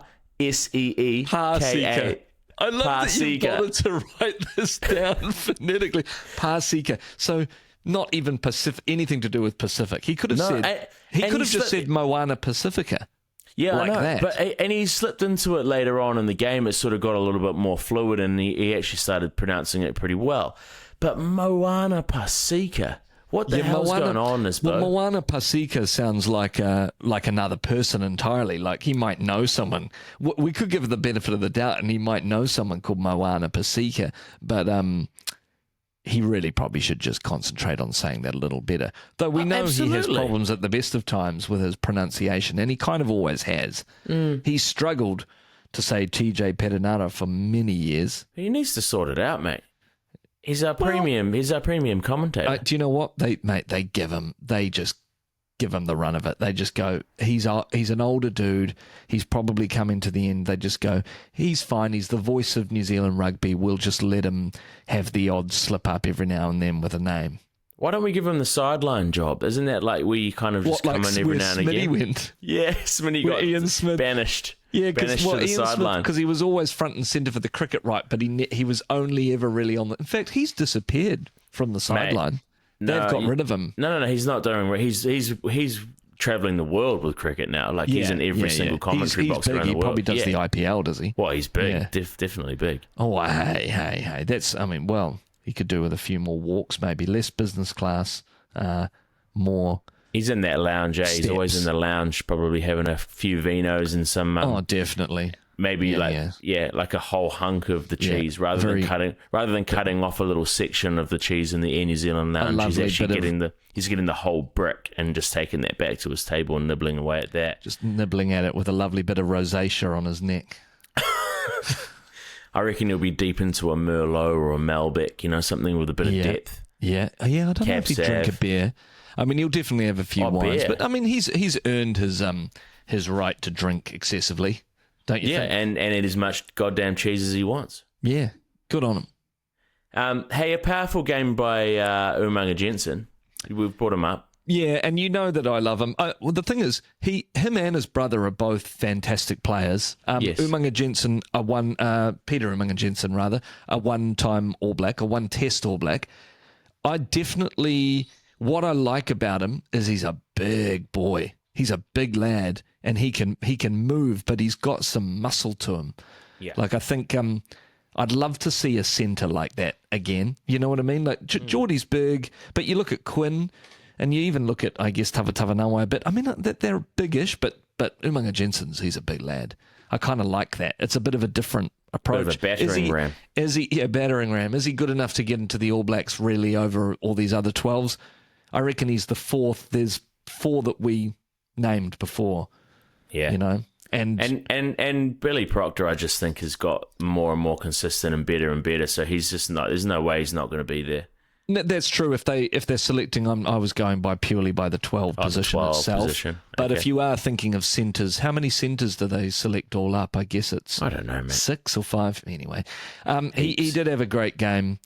I love that you bothered to write this down phonetically. Pacifica. So not even anything to do with Pacific. He could have said. He could have just said Moana Pacifica. Yeah, like I know. that. But he slipped into it later on in the game. It sort of got a little bit more fluid, and he actually started pronouncing it pretty well. But Moana Pacifica. What the hell's going on, Nisbo? Well, Moana Pacifica sounds like another person entirely. Like he might know someone. We could give the benefit of the doubt, and he might know someone called Moana Pacifica. But he really probably should just concentrate on saying that a little better. Though we know he has absolutely. problems at the best of times with his pronunciation, and he kind of always has. He struggled to say TJ Perenara for many years. He needs to sort it out, mate. He's our premium. He's our premium commentator. Do you know what they just give him the run of it. They just go, he's an older dude. He's probably coming to the end. They just go, he's fine. He's the voice of New Zealand rugby. We'll just let him have the odd slip up every now and then with a name. Why don't we give him the sideline job? Isn't that like we kind of just come in every now and again? Went? Yeah, Smitty got Ian Smith banished. Yeah, banished to the sideline. Because he was always front and centre for the cricket, right? But he was only ever really on the... In fact, he's disappeared from the sideline. They've got rid of him. No. He's not doing. He's travelling the world with cricket now. Like he's in every single commentary box around the world. He probably does the IPL, does he? Well, he's big. Definitely big. Oh, hey. That's. I mean, well, he could do with a few more walks, maybe less business class, more. He's in that lounge. He's always in the lounge, probably having a few vinos and some. Definitely. Maybe like a whole hunk of the cheese rather than cutting off a little section of the cheese in the Air New Zealand lounge. He's actually getting the whole brick and just taking that back to his table and nibbling away at that. Just nibbling at it with a lovely bit of rosacea on his neck. I reckon he'll be deep into a Merlot or a Malbec, something with a bit of depth. Yeah. I don't know if he'd drink a beer. I mean, he'll definitely have a few wines, beer. But I mean, he's earned his right to drink excessively. Don't you think? And eat as much goddamn cheese as he wants. Yeah, good on him. Hey, a powerful game by Umaga Jensen. We've brought him up. Yeah, and you know that I love him. Well, the thing is, him and his brother are both fantastic players. Yes. Umaga Jensen, Peter Umaga Jensen, rather, a one-time All Black, a one-test All Black. What I like about him is he's a big boy. He's a big lad, and he can move, but he's got some muscle to him. Yeah. Like, I think I'd love to see a centre like that again. You know what I mean? Like, Geordie's big, but you look at Quinn, and you even look at, I guess, Tavatavanawa a bit. I mean, they're biggish, but Umaga Jensen's, he's a big lad. I kind of like that. It's a bit of a different approach. Bit of a battering ram. Battering ram. Is he good enough to get into the All Blacks really over all these other 12s? I reckon he's the fourth. There's 4 that we named before. Yeah. And Billy Proctor, I just think, has got more and more consistent and better. So he's just not. There's no way he's not going to be there. That's true. If they're selecting, I was going purely by the 12 position itself. But if you are thinking of centres, how many centres do they select all up? I guess it's I don't know, man. 6 or 5 anyway. He did have a great game.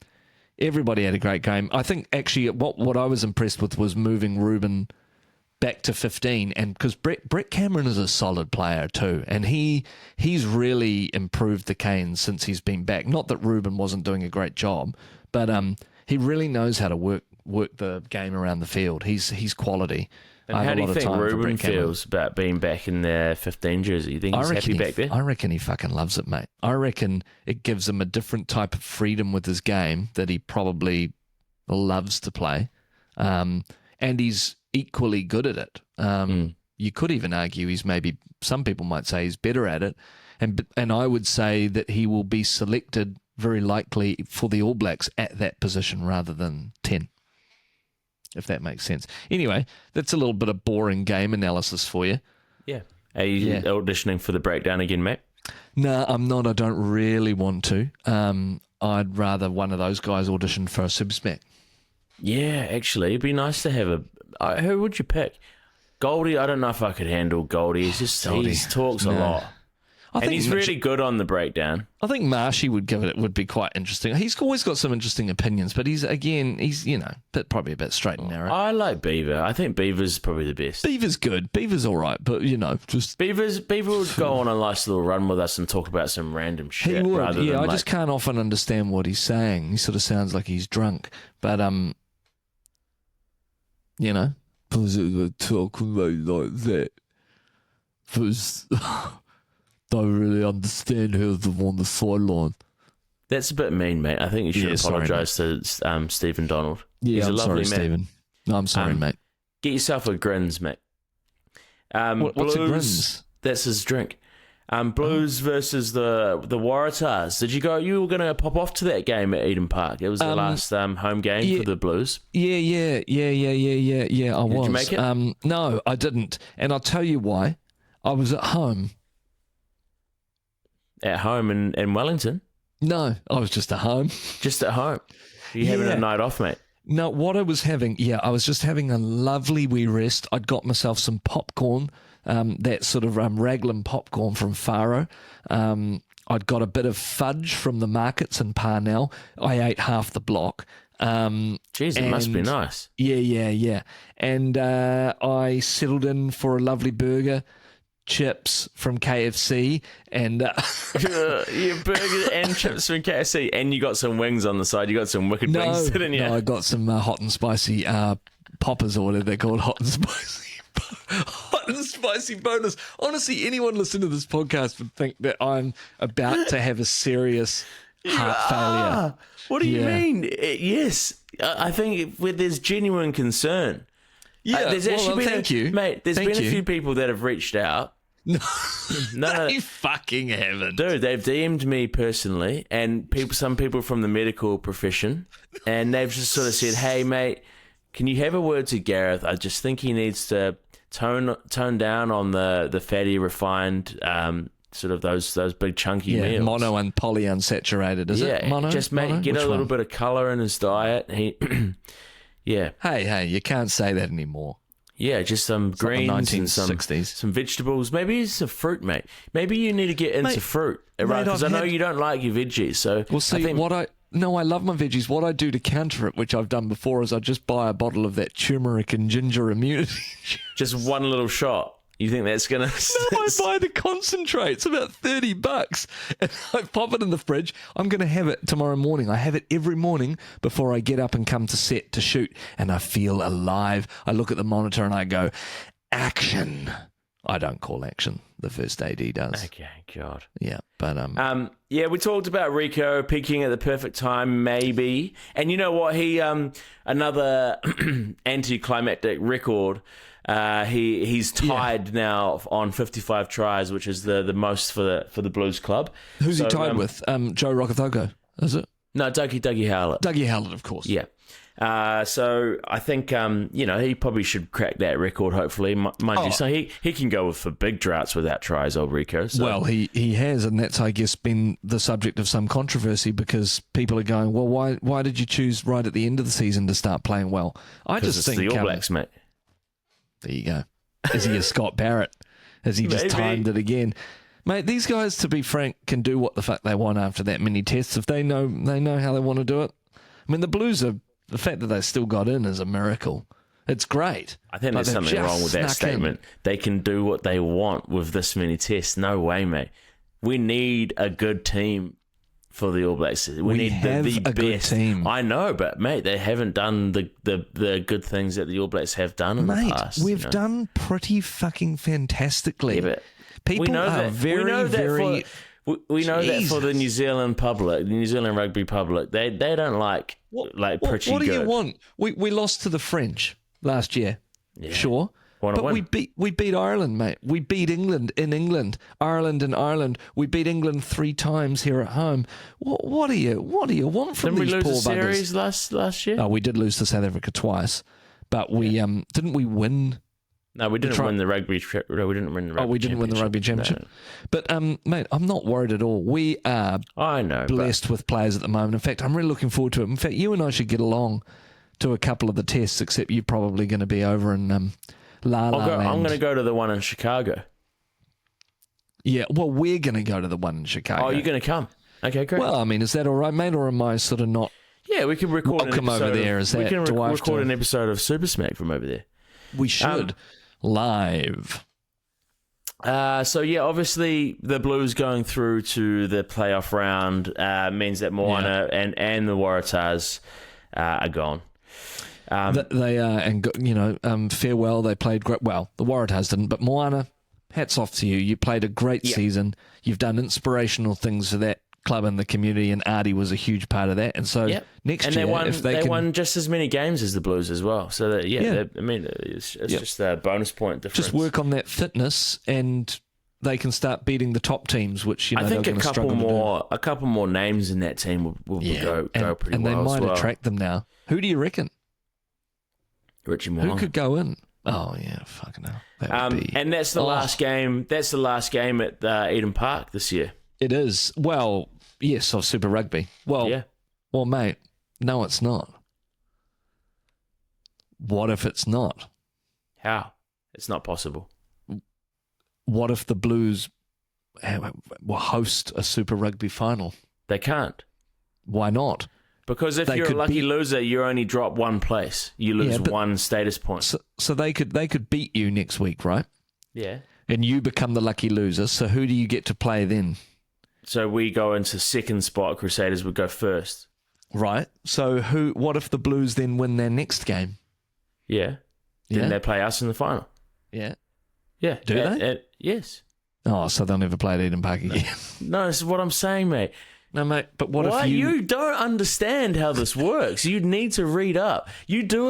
Everybody had a great game. I think actually what I was impressed with was moving Ruben back to 15, and because Brett Cameron is a solid player too, and he's really improved the Canes since he's been back. Not that Ruben wasn't doing a great job, but he really knows how to work the game around the field. He's quality. And how do you think Ruben feels about being back in the 15 jersey? You think he's happy back there? I reckon he fucking loves it, mate. I reckon it gives him a different type of freedom with his game that he probably loves to play, and he's equally good at it. You could even argue he's maybe, some people might say he's better at it, and I would say that he will be selected very likely for the All Blacks at that position rather than 10, if that makes sense. Anyway, that's a little bit of boring game analysis for you. Yeah. Are you auditioning for the breakdown again, mate? No, I'm not. I don't really want to. I'd rather one of those guys audition for a Super Smack. Yeah, actually, it'd be nice to have who would you pick? Goldie, I don't know if I could handle Goldie. He talks a lot. And he's really good on the breakdown. I think Marshy would be quite interesting. He's always got some interesting opinions, but he's probably a bit straight and narrow. I like Beaver. I think Beaver's probably the best. Beaver's good. Beaver's all right, but just Beaver would go on a nice little run with us and talk about some random shit. He would. I just can't often understand what he's saying. He sort of sounds like he's drunk, but talking like that. Don't really understand who's on the sideline. That's a bit mean, mate. I think you should apologise to Stephen Donald. Yeah, he's a lovely sorry, Stephen. No, I'm sorry, mate. Get yourself a Grins, mate. What's a Grins? That's his drink. Blues versus the Waratahs. Did you go? You were going to pop off to that game at Eden Park. It was the last home game for the Blues. Yeah. I was. Did you make it? No, I didn't. And I'll tell you why. I was at home. At home in Wellington? No, I was just at home. Just at home? You having a night off, mate? No, what I was having, I was just having a lovely wee rest. I'd got myself some popcorn, that sort of Raglan popcorn from Faro. I'd got a bit of fudge from the markets in Parnell. I ate half the block. Jeez, it must be nice. Yeah. And I settled in for a lovely burger, chips from KFC, and your burger and chips from KFC, and you got some wings on the side. You got some wicked wings, didn't you? No, I got some hot and spicy poppers, or whatever they're called, hot and spicy bonus. Honestly, anyone listening to this podcast would think that I'm about to have a serious heart failure. What do you mean? Yes, I think there's genuine concern. Yeah, there's actually thank you, mate. There's been a few people that have reached out. No, they fucking haven't. Dude, they've DM'd me personally, and some people from the medical profession, and they've just sort of said, "Hey, mate, can you have a word to Gareth? I just think he needs to tone down on the fatty, refined, sort of those big chunky meals. Mono and polyunsaturated, is it? Mono, just mono? Get Which a little one? bit of colour in his diet. Yeah. Hey, you can't say that anymore. Yeah, just some greens and some some vegetables. Maybe some fruit, mate. Maybe you need to get into fruit, right? Because I know you don't like your veggies. So I love my veggies. What I do to counter it, which I've done before, is I just buy a bottle of that turmeric and ginger immunity. Just one little shot. You think that's going to... No, I buy the concentrate. It's about $30. And I pop it in the fridge. I'm going to have it tomorrow morning. I have it every morning before I get up and come to set to shoot. And I feel alive. I look at the monitor and I go, action. I don't call action. The first AD does. Okay, God. Yeah, but... yeah, we talked about Rico peaking at the perfect time, maybe. And you know what? He... another anticlimactic record... he's tied now on 55 tries, which is the most for the Blues club. Who's he tied with? Joe Rokithoko, is it? No, Dougie Howlett. Dougie Howlett, of course. Yeah. So I think he probably should crack that record. Hopefully, mind you. So he can go for big droughts without tries, old Rico. So. Well, he has, and that's I guess been the subject of some controversy because people are going, well, why did you choose right at the end of the season to start playing well? I just think the All Blacks, mate. There you go. Is he a Scott Barrett? Has he just timed it again? Mate, these guys, to be frank, can do what the fuck they want after that many tests. If they know how they want to do it. I mean, the Blues the fact that they still got in is a miracle. It's great. I think there's something wrong with that statement. They can do what they want with this many tests. No way, mate. We need a good team for the All Blacks. We need the best good team. I know, but mate, they haven't done the good things that the All Blacks have done in the past. We've done pretty fucking fantastically. Yeah, but people we know are that, very, very... We know that for the New Zealand public, the New Zealand rugby public, they don't like pretty What do good. you want? We lost to the French last year, sure. But we beat Ireland, mate. We beat England in England, Ireland in Ireland. We beat England 3 times here at home. What do you want from these poor buggers? Didn't we lose the series last year? No, we did lose to South Africa twice, but we didn't we win? No, we didn't win the rugby. No, we didn't win the rugby. Oh, we didn't win the rugby championship. No. But mate, I'm not worried at all. We are blessed with players at the moment. In fact, I'm really looking forward to it. In fact, you and I should get along to a couple of the tests. Except you're probably going to be over in La La Land. I'm going to go to the one in Chicago. Yeah, well, we're going to go to the one in Chicago. Oh, you're going to come? Okay, great. Well, I mean, is that all right, mate, or am I sort of not? Yeah, we can record an episode over there. We can record an episode of Super Smack from over there. We should. Live. So, yeah, obviously the Blues going through to the playoff round means that Moana and the Waratahs are gone. They are, and farewell. They played great. Well, the Waratahs didn't, but Moana, hats off to you. You played a great season. You've done inspirational things for that club and the community, and Artie was a huge part of that. And so next year, they won just as many games as the Blues as well. So that, it's just a bonus point difference. Just work on that fitness, and they can start beating the top teams, which I think they're going to struggle a couple more names in that team will go pretty and well. And they might as well. attract them now. Who do you reckon? Richie Mo'unga. Who could go in? Oh yeah, fucking hell. That would be... And that's the last game. That's the last game at Eden Park this year. It is. Well, yes, of Super Rugby. Well, well, mate, no, it's not. What if it's not? How? It's not possible. What if the Blues will host a Super Rugby final? They can't. Why not? Because if you're a lucky loser, you only drop one place. You lose one status point. So they could beat you next week, right? Yeah. And you become the lucky loser. So who do you get to play then? So we go into second spot. Crusaders would go first. Right. So what if the Blues then win their next game? Yeah. Then they play us in the final. Yeah. Yeah. Do they? Yes. Oh, so they'll never play at Eden Park again. No, this is what I'm saying, mate. No, mate, but what if you don't understand how this works? You need to read up. You do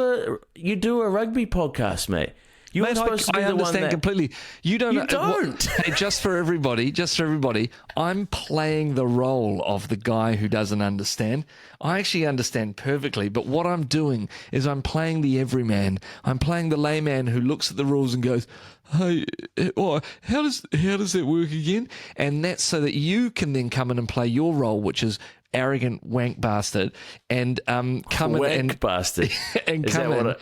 a rugby podcast, mate. You're supposed to be the one that... completely. You don't. You don't. Hey, just for everybody, I'm playing the role of the guy who doesn't understand. I actually understand perfectly, but what I'm doing is I'm playing the everyman. I'm playing the layman who looks at the rules and goes, "Hey, how does that work again?" And that's so that you can then come in and play your role, which is arrogant wank bastard, and come in and bastard and is come that in. what it...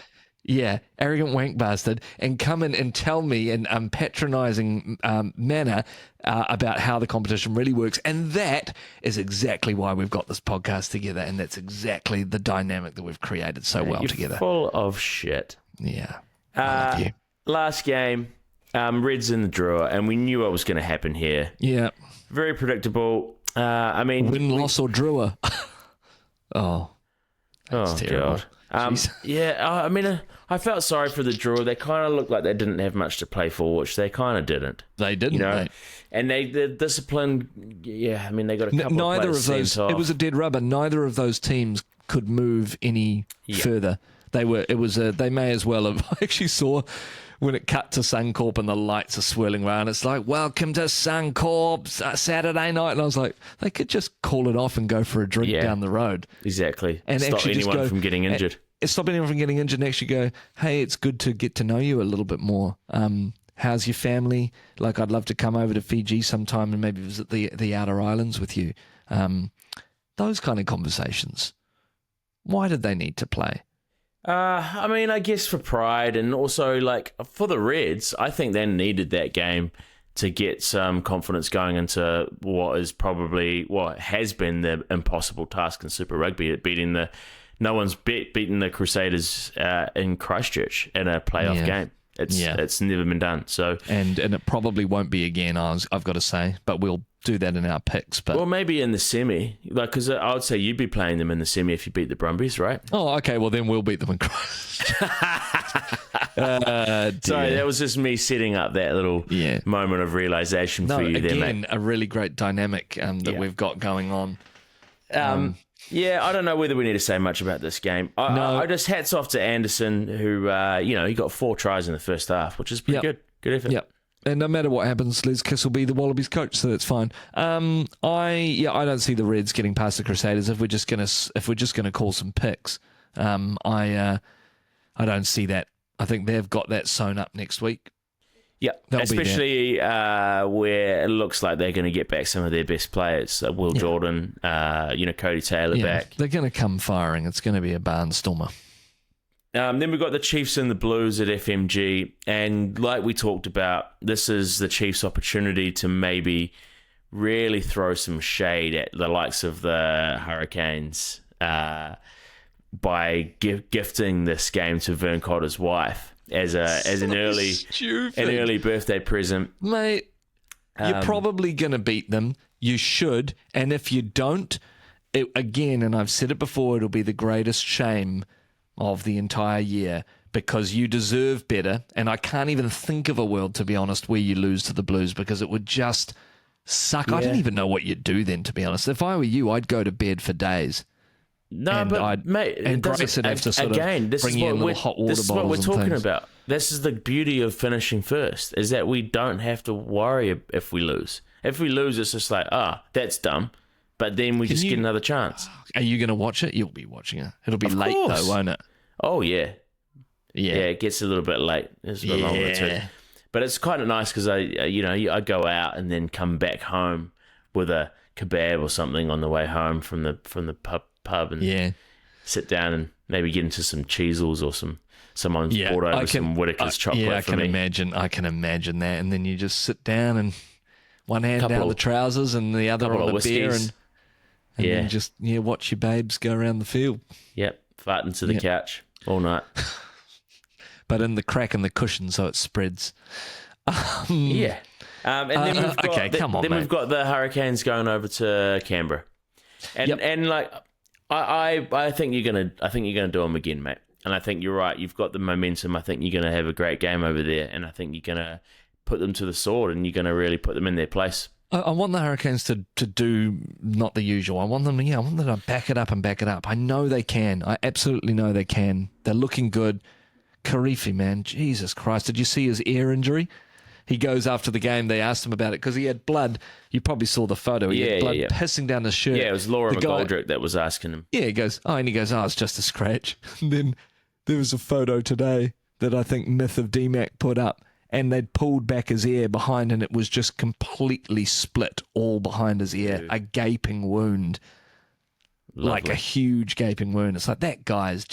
Yeah, arrogant wank bastard, and come in and tell me in patronising manner about how the competition really works. And that is exactly why we've got this podcast together, and that's exactly the dynamic that we've created so well You're together. Full of shit. Yeah. I love you. Last game, Reds in the draw, and we knew what was going to happen here. Yeah. Very predictable. I mean... Win, loss, or draw. Oh, that's terrible. God. I mean, I felt sorry for the draw. They kind of looked like they didn't have much to play for, which they kind of didn't. They didn't, you know. Mate. And the discipline. Yeah, I mean, they got a couple. Neither of those. Off. It was a dead rubber. Neither of those teams could move any further. They were. It was a. They may as well have. I actually saw when it cut to Suncorp and the lights are swirling around. It's like, welcome to Suncorp Saturday night, and I was like, they could just call it off and go for a drink down the road. Exactly. And stop actually anyone from getting injured. Stop anyone from getting injured and actually go, hey, it's good to get to know you a little bit more. How's your family? Like, I'd love to come over to Fiji sometime and maybe visit the outer islands with you. Those kind of conversations. Why did they need to play? I mean, I guess for pride, and also like for the Reds, I think they needed that game to get some confidence going into what has been the impossible task in Super Rugby at beating no one's beaten the Crusaders in Christchurch in a playoff game. It's never been done. So and it probably won't be again. I've got to say, but we'll do that in our picks. But maybe in the semi, because I would say you'd be playing them in the semi if you beat the Brumbies, right? Oh, okay. Well, then we'll beat them in Christchurch. Sorry, that was just me setting up that little moment of realization for you there, mate. Again, a really great dynamic that we've got going on. Yeah, I don't know whether we need to say much about this game. I just hats off to Anderson, who he got 4 tries in the first half, which is pretty good. Good effort. Yep. And no matter what happens, Les Kiss will be the Wallabies coach, so that's fine. I don't see the Reds getting past the Crusaders if we're just gonna call some picks. I don't see that. I think they've got that sewn up next week. Yeah, especially where it looks like they're going to get back some of their best players. Will Jordan, Cody Taylor back. They're going to come firing. It's going to be a barnstormer. Then we've got the Chiefs and the Blues at FMG. And like we talked about, this is the Chiefs' opportunity to maybe really throw some shade at the likes of the Hurricanes by gifting this game to Vern Cotter's wife. As an early birthday present. Mate, you're probably going to beat them. You should. And if you don't, again, and I've said it before, it'll be the greatest shame of the entire year because you deserve better. And I can't even think of a world, to be honest, where you lose to the Blues because it would just suck. Yeah. I don't even know what you'd do then, to be honest. If I were you, I'd go to bed for days. No, and but mate, and Grace would have to sort again, of bring in little hot water this is what we're bottles talking and things. about. This is the beauty of finishing first, is that we don't have to worry if we lose. If we lose, it's just like, that's dumb. But then we just get another chance. Are you going to watch it? You'll be watching it. It'll be Of late course. though, won't it? Oh, yeah. Yeah. Yeah, it gets a little bit late. It's a bit longer too. But it's kind of nice because I go out and then come back home with a kebab or something on the way home from the pub and sit down and maybe get into some cheesels or someone's brought over some Whittaker's chocolate for me. I can imagine that. And then you just sit down and one hand down the trousers and the other on the beer and then just watch your babes go around the field. Yep, farting to the couch all night. But in the crack in the cushion so it spreads. And then we've got the Hurricanes going over to Canberra. And like I think you're gonna do them again, mate. And I think you're right. You've got the momentum. I think you're gonna have a great game over there, and I think you're gonna put them to the sword, and you're gonna really put them in their place. I want the Hurricanes to do not the usual. I want them to back it up and back it up. I know they can. I absolutely know they can. They're looking good. Karifi, man, Jesus Christ! Did you see his ear injury? He goes after the game. They asked him about it because he had blood. You probably saw the photo. He had blood pissing down his shirt. Yeah, it was Laura McGoldrick that was asking him. Yeah, he goes, it's just a scratch. And then there was a photo today that I think Myth of DMAC put up, and they'd pulled back his ear behind, and it was just completely split all behind his ear, a gaping wound, like a huge gaping wound. It's like that guy's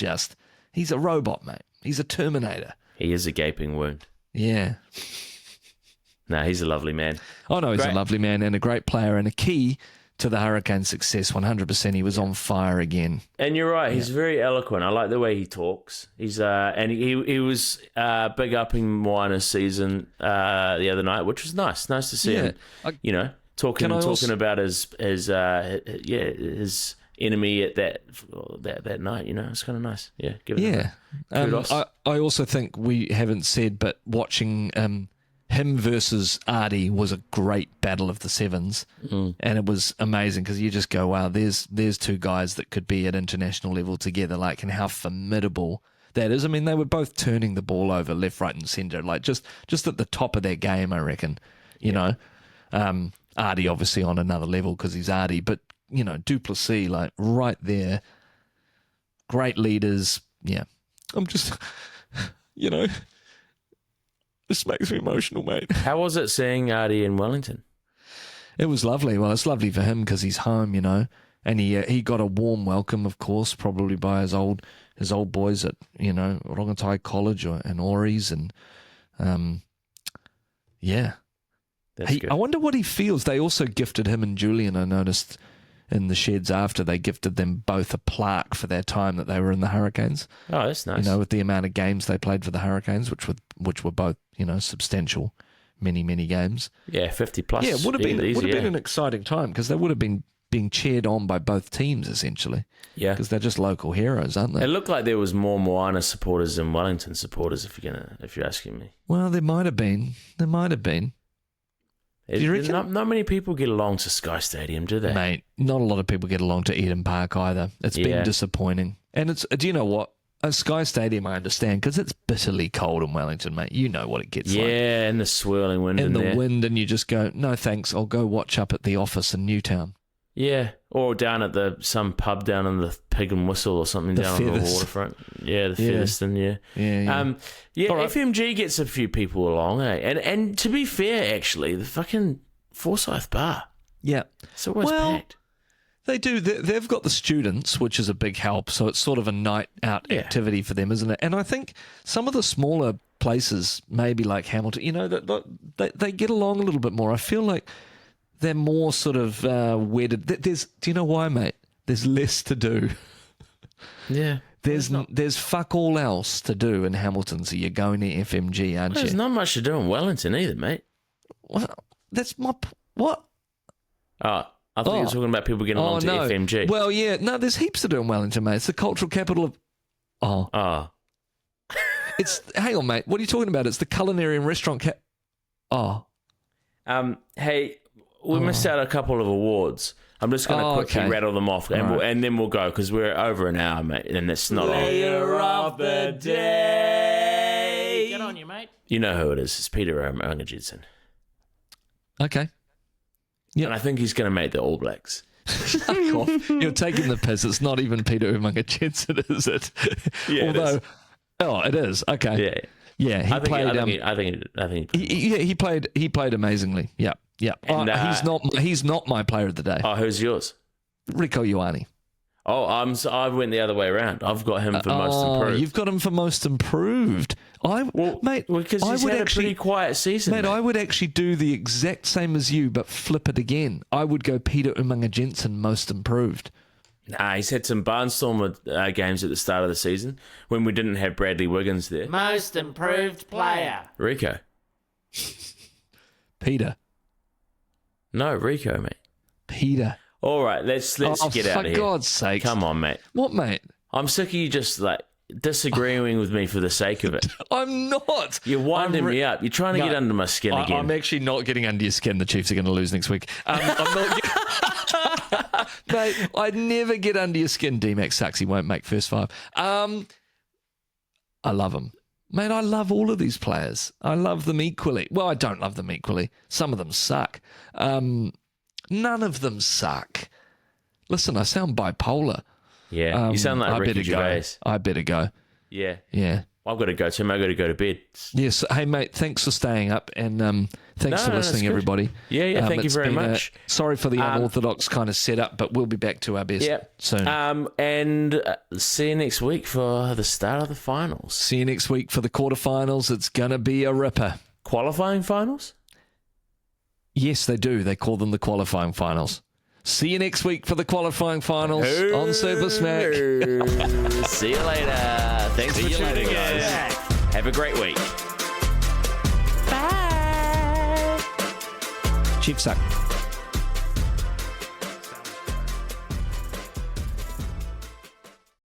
he's a robot, mate. He's a Terminator. He is a gaping wound. Yeah. No, he's a lovely man. Oh, no, he's a lovely man and a great player and a key to the Hurricanes' success. 100%. He was on fire again. And you're right. He's very eloquent. I like the way he talks. He's and he was big upping Moana's season the other night, which was nice. Nice to see him. Talking about his enemy at that night. It's kind of nice. Yeah. Give it kudos. I also think we haven't said, but watching him versus Artie was a great battle of the sevens, and it was amazing because you just go, wow, there's two guys that could be at international level together, and how formidable that is. I mean, they were both turning the ball over left, right, and centre, just at the top of their game, I reckon. You know, Artie obviously on another level because he's Artie, but Duplessis right there, great leaders. Yeah, I'm just this makes me emotional, mate. How was it seeing Artie in Wellington? It was lovely. Well, it's lovely for him because he's home, and he got a warm welcome, of course, probably by his old boys at Rongotai College and Ori's, and That's good. I wonder what he feels. They also gifted him and Julian, I noticed, in the sheds after. They gifted them both a plaque for their time that they were in the Hurricanes. Oh, that's nice. With the amount of games they played for the Hurricanes, which were both, substantial, many games. Yeah, 50 plus. Yeah, it would have been an exciting time because they would have been being cheered on by both teams, essentially. Yeah. Because they're just local heroes, aren't they? It looked like there was more Moana supporters than Wellington supporters, if you're asking me. Well, there might have been. Do you reckon? Not many people get along to Sky Stadium, do they? Mate, not a lot of people get along to Eden Park either. It's been disappointing. And do you know what? A Sky Stadium, I understand, because it's bitterly cold in Wellington, mate. You know what it gets like. Yeah, and the swirling wind and the wind, and you just go, no thanks, I'll go watch up at the office in Newtown. Yeah, or down at some pub down in the Pig and Whistle or something down on the waterfront. Yeah, the Featherston, Yeah. Right. FMG gets a few people along, eh? And to be fair, actually, the fucking Forsyth Bar. Yeah. It's always packed. They do. They've got the students, which is a big help. So it's sort of a night out activity for them, isn't it? And I think some of the smaller places, maybe like Hamilton, they get along a little bit more. I feel like they're more sort of wedded. Do you know why, mate? There's less to do. Yeah. There's fuck all else to do in Hamilton, so you're going to FMG, aren't you? There's not much to do in Wellington either, mate. Well, that's my... What? Oh, I thought you were talking about people getting along to FMG. Well, yeah. No, there's heaps to do in Wellington, mate. It's the cultural capital of... Oh. Hang on, mate. What are you talking about? It's the culinary and restaurant... Hey... We missed out a couple of awards. I'm just going to quickly rattle them off, and then we'll go, because we're over an hour, mate, and it's not Player of the day. Get on you, mate. You know who it is. It's Peter Umaga-Jensen. Okay. Yep. And I think he's going to make the All Blacks. Fuck off. You're taking the piss. It's not even Peter Umaga-Jensen, is it? Yeah, Although, it is. Okay. Yeah. Yeah, he played. He played amazingly. Yeah. And, he's not my player of the day. Oh, who's yours? Rieko Ioane. Oh, I went the other way around. I've got him for most improved. You've got him for most improved. Because he's had a pretty quiet season. Mate, I would actually do the exact same as you, but flip it again. I would go Peter Umaga-Jensen most improved. Nah, he's had some barnstormer games at the start of the season when we didn't have Bradley Wiggins there. Most improved player. Rieko. Peter. No, Rieko, mate. Peter. All right, let's get out of here. For God's sake. Come on, mate. What, mate? I'm sick of you just disagreeing with me for the sake of it. I'm not. You're winding me up. You're trying to get under my skin again. I'm actually not getting under your skin. The Chiefs are going to lose next week. I'm not mate, I'd never get under your skin. D-Max sucks. He won't make first five. I love him. Mate, I love all of these players. I love them equally. Well, I don't love them equally. Some of them suck. None of them suck. Listen, I sound bipolar. Yeah, you sound like Ricky Gervais. I better go. Yeah. I've got to go too. I've got to go to bed. Yes. Hey, mate, thanks for staying up, and thanks for listening, everybody. Yeah, thank you very much. Sorry for the unorthodox kind of setup, but we'll be back to our best soon. And see you next week for the start of the finals. See you next week for the quarterfinals. It's going to be a ripper. Qualifying finals? Yes, they do. They call them the qualifying finals. See you next week for the qualifying finals on Super Smack. See you later. Thanks for tuning in, guys. Have a great week. Chiefs suck.